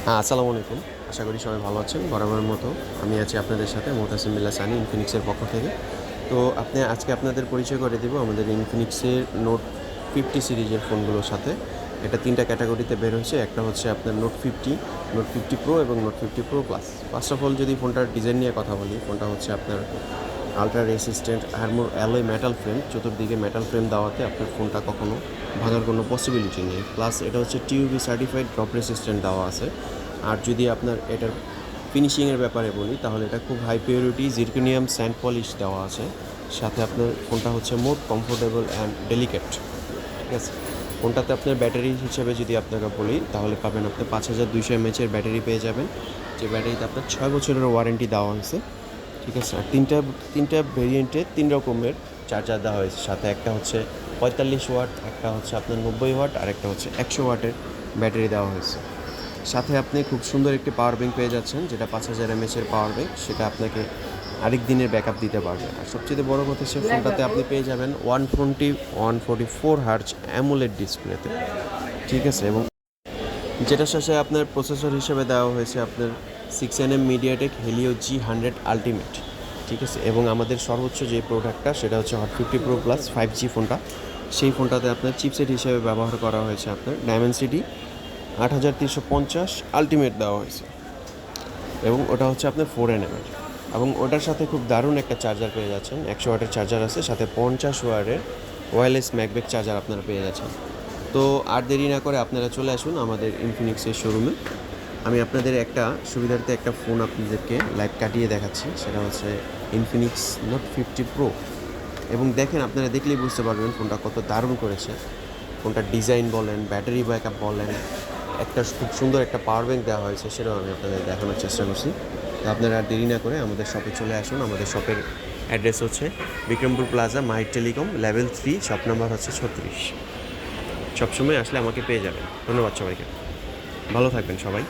আসসালামু আলাইকুম। আশা করি সবাই ভালো আছেন। বরাবরের মতো আমি আছি আপনাদের সাথে মুতাসিম বিল্লাহ সানি ইনফিনিক্সের পক্ষ থেকে। তো আজকে আপনাদের পরিচয় করে দেব আমাদের ইনফিনিক্সের নোট 50 সিরিজের ফোনগুলোর সাথে। এটা 3টা ক্যাটাগরিতে বের হয়েছে। একটা হচ্ছে আপনার নোট 50, নোট 50 প্রো এবং note 50 pro plus. First of all যদি ফোনটার ডিজাইন নিয়ে কথা বলি, ফোনটা হচ্ছে আপনার ultra resistant armour alloy metal frame, চতুর্দিকে মেটাল ফ্রেম দেওয়াতে আপনার ফোনটা কখনো ভাঙার কোনো পসিবিলিটি নেই। প্লাস এটা হচ্ছে টিউবি সার্টিফাইড ড্রপ রেসিস্ট্যান্ট দেওয়া আছে। আর যদি আপনার এটার ফিনিশিংয়ের ব্যাপারে বলি, তাহলে এটা খুব high purity zirconium sand polish দেওয়া আছে। সাথে আপনার ফোনটা হচ্ছে মোর কমফোর্টেবল অ্যান্ড ডেলিকেট। ঠিক আছে, ফোনটাতে আপনার ব্যাটারি হিসেবে যদি আপনাকে বলি, তাহলে পাবেন আপনি 5200 এমএচের ব্যাটারি পেয়ে যাবেন, যে ব্যাটারিতে আপনার 6 বছরের ওয়ারেন্টি দেওয়া হয়েছে। ঠিক আছে, আর তিনটা ভেরিয়েন্টে 3 রকমের চার্জার দেওয়া হয়েছে। সাথে একটা হচ্ছে 45 ওয়াট, একটা হচ্ছে আপনার 90 ওয়াট, আর একটা হচ্ছে 100 ওয়াটের ব্যাটারি দেওয়া হয়েছে। সাথে আপনি খুব সুন্দর একটি পাওয়ার ব্যাঙ্ক পেয়ে যাচ্ছেন, যেটা 5000 এমএচের পাওয়ার ব্যাঙ্ক, সেটা আপনাকে আরেক দিনের ব্যাকআপ দিতে পারবে। আর সবচেয়ে বড় কথা, সে ফোনটাতে আপনি পেয়ে যাবেন 144 হার্জ অ্যামোলেড ডিসপ্লেতে। ঠিক আছে, এবং যেটার সাথে আপনার প্রসেসর হিসেবে দেওয়া হয়েছে আপনার 6nm MediaTek Helio G100 ultimate. ঠিক আছে, এবং আমাদের সর্বোচ্চ যে প্রোডাক্টটা সেটা হচ্ছে হট 50 প্রো প্লাস 5G ফোনটা। সেই ফোনটাতে আপনার চিপসেট হিসেবে ব্যবহার করা হয়েছে আপনার ডায়মেনসিটি 8350 আলটিমেট দেওয়া হয়েছে, এবং ওটা হচ্ছে আপনার 4nm এর। এবং ওটার সাথে খুব দারুণ একটা চার্জার পেয়ে যাচ্ছেন, 100 ওয়াটের চার্জার আছে, সাথে 50 ওয়াটের ওয়্যারলেস ম্যাকবেক চার্জার আপনারা পেয়ে যাচ্ছেন। তো আর দেরি না করে আপনারা চলে আসুন আমাদের ইনফিনিক্সের শোরুমে। আমি আপনাদের একটা সুবিধার্থে একটা ফোন আপনাদেরকে লাইভ কাটিয়ে দেখাচ্ছি, সেটা হচ্ছে ইনফিনিক্স নোট 50 প্রো। এবং দেখেন, আপনারা দেখলেই বুঝতে পারবেন ফোনটা কত দারুণ করেছে। ফোনটার ডিজাইন বলেন, ব্যাটারি ব্যাকআপ বলেন, একটা খুব সুন্দর একটা পাওয়ার ব্যাঙ্ক দেওয়া হয়েছে, সেটাও আমি আপনাদের দেখানোর চেষ্টা করছি। তো আপনারা আর দেরি না করে আমাদের শপে চলে আসুন। আমাদের শপের অ্যাড্রেস হচ্ছে বিক্রমপুর প্লাজা, মাহির টেলিকম, লেভেল 3, শপ নাম্বার হচ্ছে 36। সবসময় আসলে আমাকে পেয়ে যাবেন। ধন্যবাদ সবাইকে, ভালো থাকবেন সবাই।